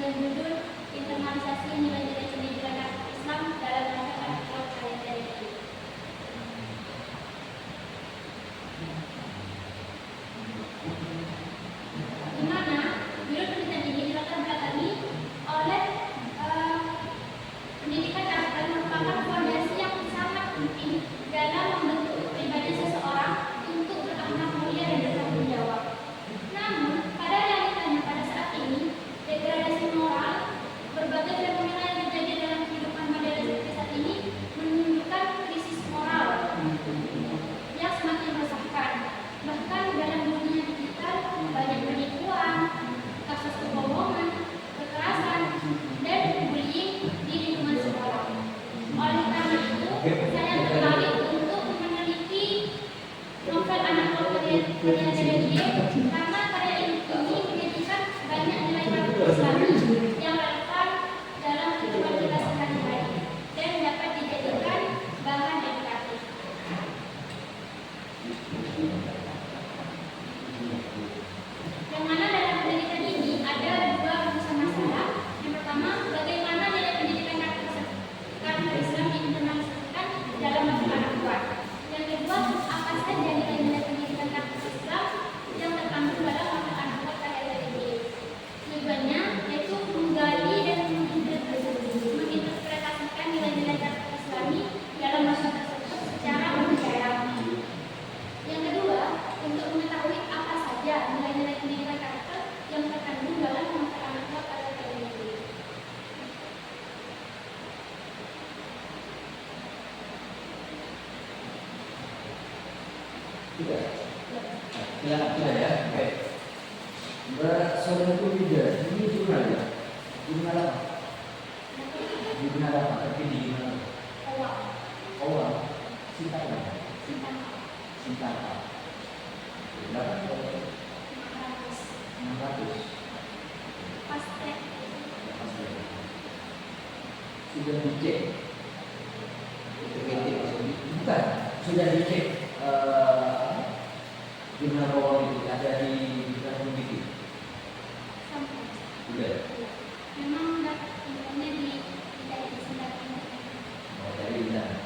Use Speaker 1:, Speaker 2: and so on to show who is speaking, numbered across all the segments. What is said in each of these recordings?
Speaker 1: dengan judul Internalisasi Nilai-nilai Pendidikan Islam dalam Masyarakat KKRI. Di mana judul penelitian ini dilatar belakangi oleh pendidikan karakter merupakan fondasi yang sangat penting dalam membentuk pribadi seseorang untuk berakhlak mulia dan bertanggung jawab. Namun, pada realitanya pada saat ini, degradasi moral, berbagai fenomena yang terjadi dalam kehidupan modern seperti saat ini menunjukkan krisis moral yang semakin meresahkan. Bahkan dalam dunia digital, banyak penipuan, kasus kebohongan, kekerasan, dan bullying di lingkungan sekolah. Oleh karena itu, saya tertarik untuk meneliti novel Anak Karya Dia karena karya ini menyajikan banyak nilai-nilai Islami yang relevan dalam kehidupan kita sehari-hari dan dapat dijadikan bahan edukatif. Yang mana dalam pendidikan ini ada dua rumusan masalah. Yang pertama, bagaimana nilai pendidikan karakter Islam diinternalisasikan dalam masyarakat luar. Yang kedua, apa saja nilai-nilai pendidikan karakter Islam yang terkandung dalam masyarakat luar KKRI. Tujuannya yaitu menggali dan menginterpretasikan nilai-nilai karakter Islami dalam masyarakat tersebut secara mendalam. Yang kedua, untuk mengetahui apa saja nilai-nilai pendidikan karakter yang terkandung dalam masyarakat luar KKRI.
Speaker 2: Tidak ya. Oke. Saudara tidak, ini jurnal ya? Jurnal apa? Jurnal apa? Tapi di mana? Awal. Sintang. Berapa? 600.
Speaker 1: Pastek.
Speaker 2: Sudah dicek. Bukan. Sudah dicek. Jurnal awal itu ada di jurnal begitu. Sudah.
Speaker 1: Memang datanya dari Singapura.
Speaker 2: Oh, dari Indah.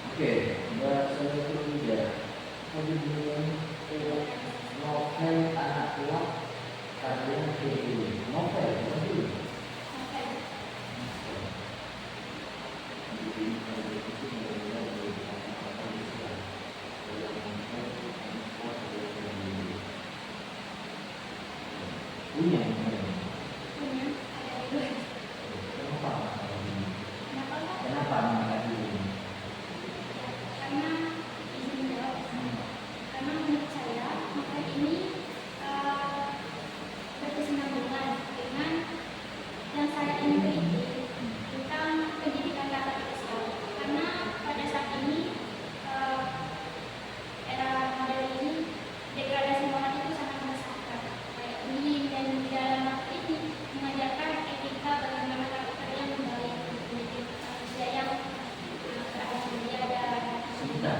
Speaker 2: Oke, bahasa ketiga. Novel Anak Kuat karya Hedi. Novel, betul. Punya. Kenapa mengangkat ini?
Speaker 1: Karena izin jawab. Karena menurut saya novel ini berkesinambungan dengan yang saya ingin teliti tentang pendidikan karakter Islam. Karena pada saat ini era modern ini degradasi moral itu sangat meresahkan. Kayak bullying dan di dalam novel ini mengajarkan etika bagaimana karakter yang baik, menjadi manusia yang berakhlak mulia dan
Speaker 2: Sebentar.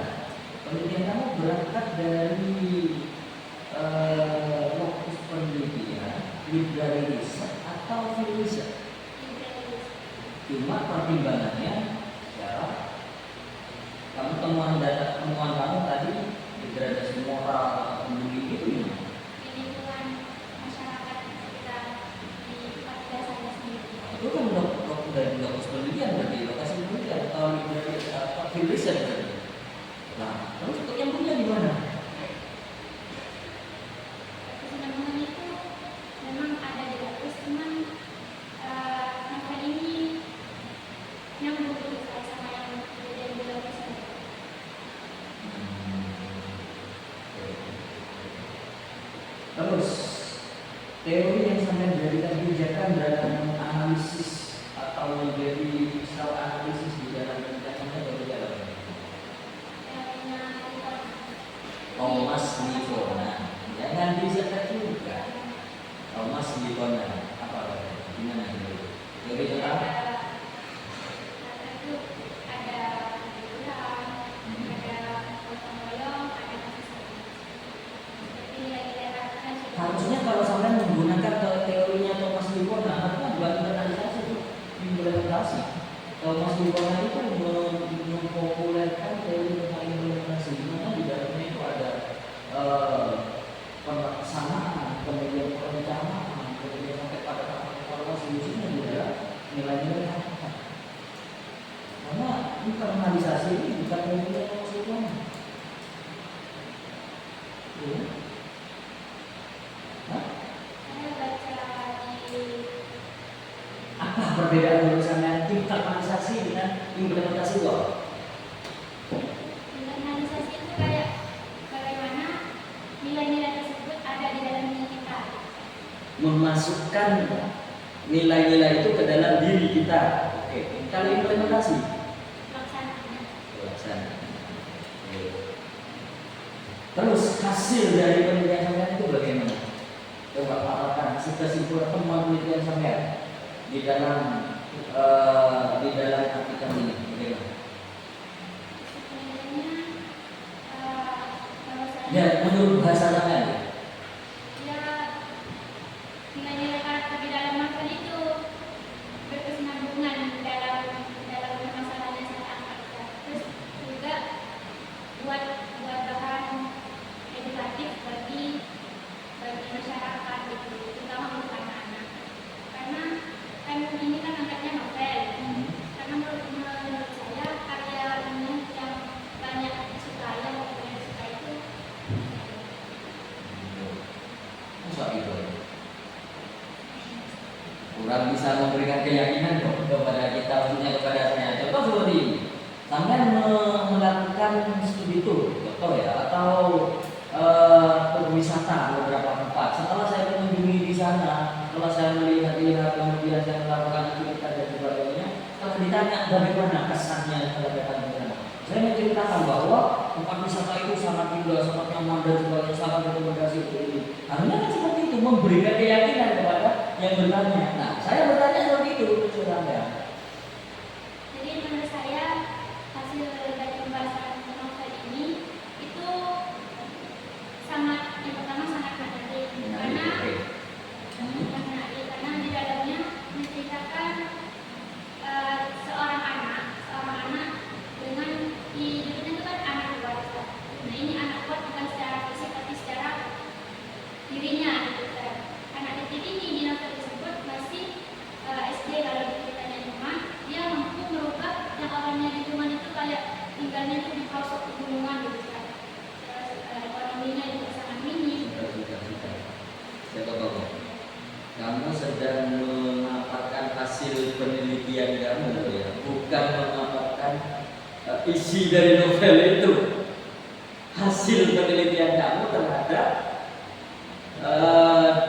Speaker 2: Penelitian kamu berangkat dari fokus penelitian literary research atau field research. Cuma pertimbangannya ya kamu temuan kamu tadi degradasi moral atau bullying itu ya.
Speaker 1: di lingkungan masyarakat sekitar di tempat tinggal saya sendiri.
Speaker 2: Itu kan dari fokus penelitian berarti lokasi penelitian atau literary atau field research berarti. Nah, terus untuk yang punya di mana?
Speaker 1: Kesinambungan itu memang ada di lapis, cuman novel ini yang berbeda sama yang berbeda di lapis.
Speaker 2: Terus teori yang sampai dijadikan pijakan dalam analisis atau menjadi misal analisis di dalam penelitiannya dari dalam Thomas Livona. Jangan disekat juga. Thomas Livona apa? Gimana itu? Teori tentang
Speaker 1: ada
Speaker 2: harusnya kalau sampai menggunakan teorinya Thomas perbedaan menurut sampean internalisasi dengan implementasi itu apa?
Speaker 1: Internalisasi itu kayak bagaimana nilai-nilai tersebut ada di dalam diri kita.
Speaker 2: Memasukkan nilai-nilai itu ke dalam diri kita. Oke. Kalau implementasi,
Speaker 1: Pelaksanaannya.
Speaker 2: pelaksanaan. Oke. Terus hasil dari penelitian sampean itu bagaimana? Coba paparkan kesimpulan temuan penelitian sampean di dalam artikel ini. Bagaimana?
Speaker 1: Sebenarnya bahwasanya
Speaker 2: Ya, menurut bahasa sampean.
Speaker 1: ya nilai-nilai karakter di dalam novel itu berkesinambungan dalam permasalahan yang saya angkat. Terus juga buat bahan edukatif bagi masyarakat gitu, terutama untuk anak-anak. Karena kan ini kan angkatnya novel. Karena menurut saya karya ini yang banyak disukai, yang banyak disukai itu
Speaker 2: Masa itu kurang bisa memberikan keyakinan dong kepada kita, maksudnya kepada saya. Contoh seperti ini, sampai melakukan studi tour, contoh ya, atau berwisata beberapa tempat. Setelah saya mengunjungi di sana, setelah saya melihat kemudian saya melakukan aktivitas dan sebagainya, setelah ditanya bagaimana kesannya terhadap di sana, saya menceritakan bahwa tempat wisata itu sangat indah, sangat nyaman dan sebagainya, sangat rekomendasi untuk ini. Harusnya kan seperti itu, memberikan keyakinan kepada yang bertanya. Nah, saya bertanya seperti itu untuk saudara.
Speaker 1: jadi menurut saya hasil dari pembahasan novel ini itu yang pertama sangat menarik karena di dalamnya menceritakan seorang anak dengan hidupnya itu kan anak kuat. Nah ini anak kuat bukan secara fisik tapi secara dirinya gitu kan. Anak kecil ini di novel tersebut masih SD kalau ceritanya Tuhan, dia mampu merubah yang orangnya di Tuhan itu kayak tinggalnya itu di pelosok pegunungan gitu kan. Ekonominya juga sangat minim.
Speaker 2: Kamu sedang memaparkan hasil penelitian kamu ya, bukan memaparkan isi dari novel itu. Hasil penelitian kamu terhadap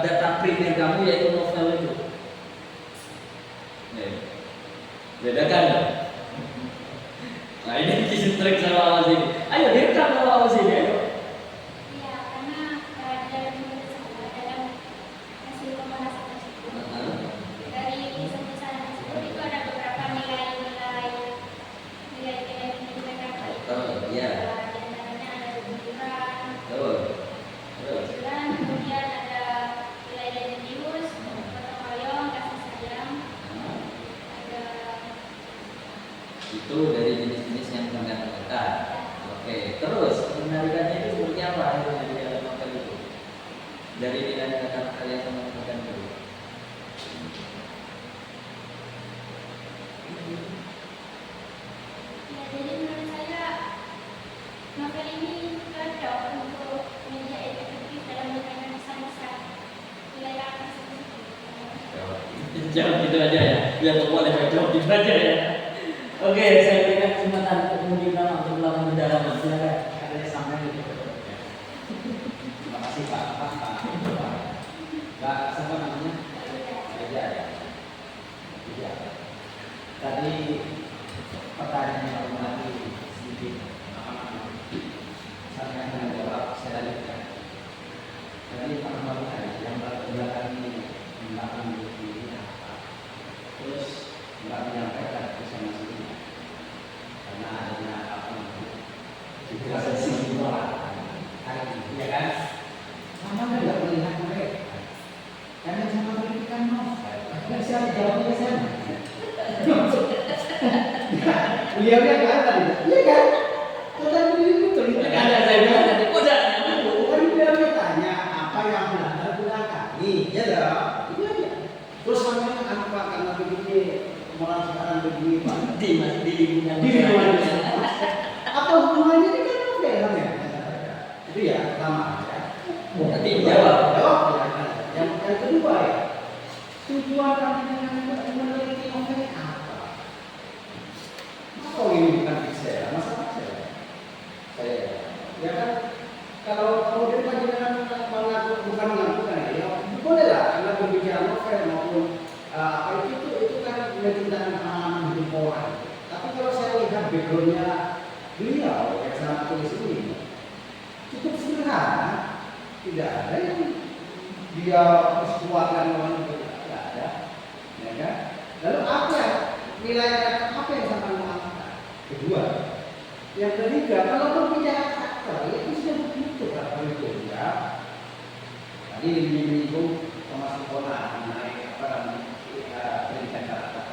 Speaker 2: data primer kamu yaitu novel itu. Bedakan dong. Nah ini kisah trik sama awas ini. Ayo direkam sama awas ini. Ayo.
Speaker 1: Iya, karena dalam hasil pembahasan tersebut dari kisah-kisah tersebut itu ada beberapa nilai-nilai pendidikan yang baik.
Speaker 2: Iya.
Speaker 1: Di antaranya ada kejujuran,
Speaker 2: Terus.
Speaker 1: kemudian ada nilai religius, gotong royong, kasih sayang, ada
Speaker 2: Itu dari jenis-jenis yang sangat tertekan. Oke, terus penarikannya itu seperti apa akhirnya di dalam novel itu? Dari nilai kata yang sangat tertekan itu.
Speaker 1: ya, jadi menurut saya novel ini cocok untuk media edukatif dalam menyampaikan pesan-pesan nilai karakter tersebut.
Speaker 2: Jawab gitu aja ya, biar semua ada jawab gitu aja ya. Oke, saya berikan kesempatan untuk kemudian untuk melakukan pendalaman. Silakan, katanya sampai di Terima kasih Pak. Pak, siapa namanya? Aja ya. Iya. Tadi pertanyaan yang lagi sedikit saya akan jawab. Saya lanjutkan. Tadi Pak Bapak yang belakang ini ini apa? Terus nggak menyampaikan bersama sini karena adanya apa namanya situasi simbola hari ini, ya kan? Sama nggak melihat mereka? Karena sama pendidikan novel. Saya jawabnya sama. Beliaunya nggak ada, iya kan? Tetapi itu nggak ada saya bilang tadi udah. Kan beliau tanya apa yang benar kami, ya dong? Itu aja. Terus namanya apa karena begini orang sekarang begini Pak? Apa hubungannya dengan novel ya? Itu ya pertama ya. Nanti jawab. Yang kedua ya. Tujuan kami dengan meneliti novelnya apa? Kok ini bukan saya? Masalah saya, ya kan? Kalau kemudian panjenengan bukan mengakukan ya, boleh lah karena berbicara novel maupun apa itu kan menceritakan pengalaman hidup orang. Tapi kalau saya lihat backgroundnya beliau yang sangat tulis ini cukup sederhana, tidak ada yang dia keluarkan orang itu tidak ada, ya kan? Lalu apa nilai apa yang sampai mengatakan? Kedua, yang ketiga, kalau berbicara karakter itu sudah begitu karakter itu ya. Tadi menyinggung termasuk pola mengenai apa namanya pendidikan karakter.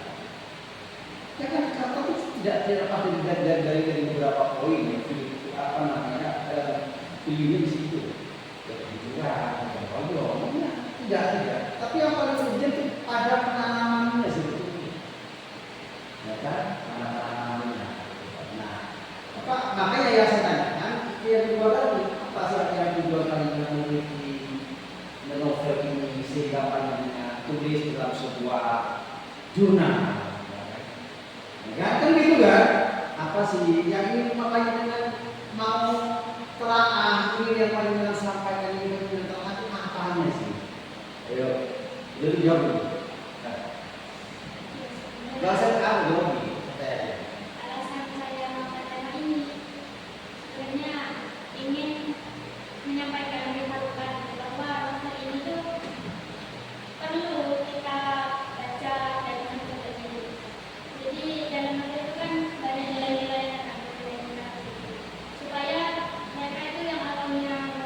Speaker 2: Ya kan karakter itu tidak lepas dari beberapa poin ya, apa namanya pilihnya di situ. Kejujuran, keroyokan, tidak. Tapi yang paling penting itu pada penanamannya sebetulnya. Ya kan, penanamannya. Nah, makanya yang saya tanyakan, yang kedua tadi, apa sih yang kedua kali memiliki novel ini sehingga panjangnya tulis dalam sebuah jurnal. Ya kan gitu kan? Apa sih yang ini makanya dengan mau telaah ini yang paling dengan sampaikan ini dengan telaah itu apanya sih? Ayo, jadi jawab dulu. Gak usah tahu dong.
Speaker 1: Alasan saya mengangkat tema ini sebenarnya ingin menyampaikan lebih halukan bahwa novel ini tuh perlu kita baca dan mencoba. Jadi dalam novel itu kan banyak nilai-nilai yang ada nilai-nilai supaya mereka itu yang awalnya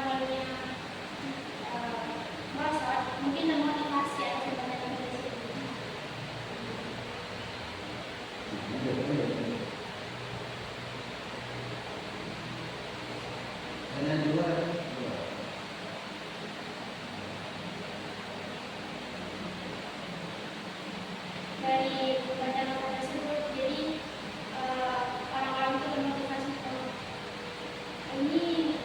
Speaker 1: merosot mungkin termotivasi atau membaca novel ini.
Speaker 2: Dan dua
Speaker 1: dari baca novel tersebut, jadi orang-orang itu termotivasi untuk ini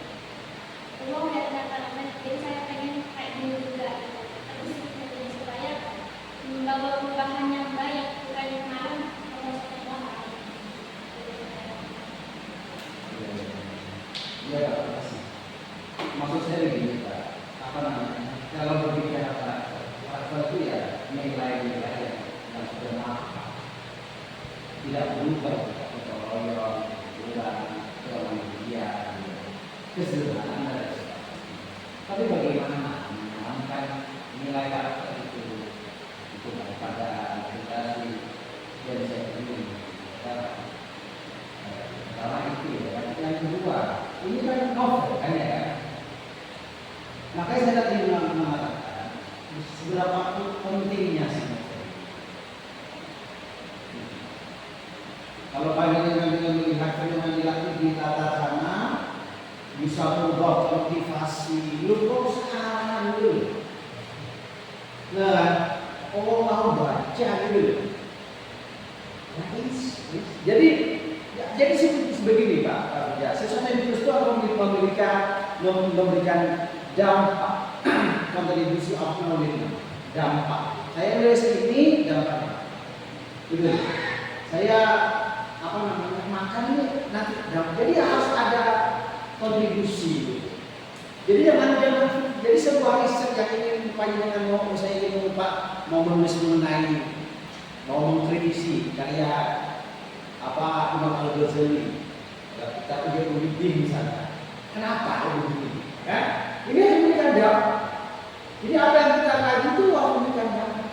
Speaker 1: uang udah tentang novel, jadi saya pengen kayak gini juga gitu. Terus jadi supaya membawa perubahan yang baik, bukan yang kemarin atau seperti orang.
Speaker 2: ya Pak, kasih. Maksud saya begini Pak, apa namanya? Kalau berbicara karakter itu ya nilai-nilai yang sudah matang, tidak berubah, keroyokan, kemandirian, kesederhanaan dan sebagainya. Tapi bagaimana menanamkan nilai karakter itu pada generasi dan saya ini karena itu ya. Yang kedua, ini kan novel kan ya. Makanya saya tadi mengatakan seberapa pentingnya sih novel. Kalau panjenengan dengan melihat fenomena di tata sana bisa berubah motivasi, lu kok sekarang dulu. Nah, oh mau baca gitu. Jadi sebegini Pak, ya, sesuatu yang ditulis itu akan memberikan dampak, kontribusi of knowledge, dampak. Saya nulis ini dampaknya, gitu. Saya apa namanya makan ini nanti dampak. Jadi harus ada kontribusi. Gitu. Jadi jangan jadi sebuah riset yang ingin panjenengan mau saya ingin mau menulis mengenai mau mengkritisi karya apa Imam Al-Ghazali, tapi dia lebih misalnya. Kenapa dia begini? Kan? Ini harus memberikan dampak. Jadi apa yang kita kaji itu harus memberikan dampak.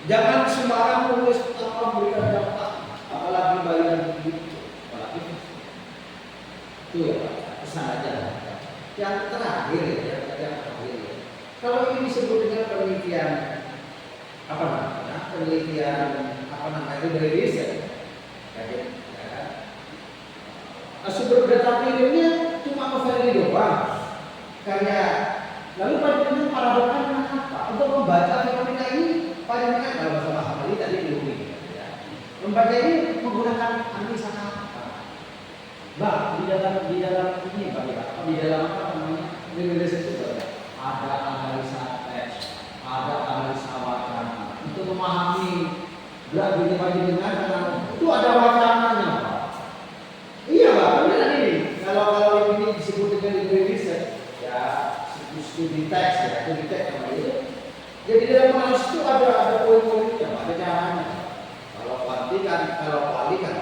Speaker 2: Jangan sembarang menulis apa memberikan dampak, apalagi bagian begitu, apalagi itu ya Pak. Pesan aja. Yang terakhir ya, kalau ini disebut dengan penelitian apa namanya? Penelitian apa namanya itu dari riset, ya. Sumber data kirimnya cuma novel ini doang, karya. Lalu panjenengan paradoknya apa? Untuk membaca fenomena ini, panjenengan kalau bahasa Mahamali tadi diulangi. Ya. Membaca ini menggunakan analisa apa? Bah, di dalam ini Pak, di dalam apa namanya? Menulis itu ada analisa teks, ada analisa wacana untuk memahami
Speaker 3: Nggak bagi dengan karena itu ada wacananya Pak. Iya Pak, benar ini. Kalau ini disebut dengan degree research, ya studi teks ya, studi teks namanya itu. Jadi dalam analisis itu ada poin-poinnya, ada caranya. Kalau kuali kan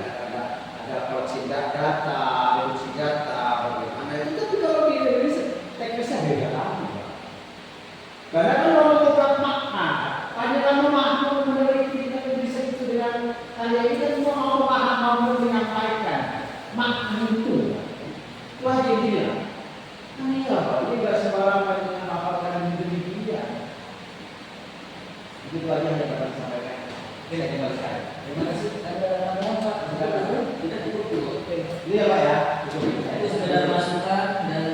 Speaker 3: ada koleksi data, reduksi data, bagaimana itu. Tapi kalau di Indonesia teknisnya beda lagi, Pak. Karena kalau menentukan makna, hanya kamu mampu meneliti Indonesia itu dengan hanya ini kan semua mau paham, mampu menyampaikan makna itu. Itu aja dia. Nah iya Pak, ini nggak sembarangan menghafalkan demikian. Itu aja yang dapat disampaikan. Kita kembalikan. Terima kasih. Ada apa? Kita cukup dulu. Iya Pak ya.
Speaker 4: Itu sekedar masukan dan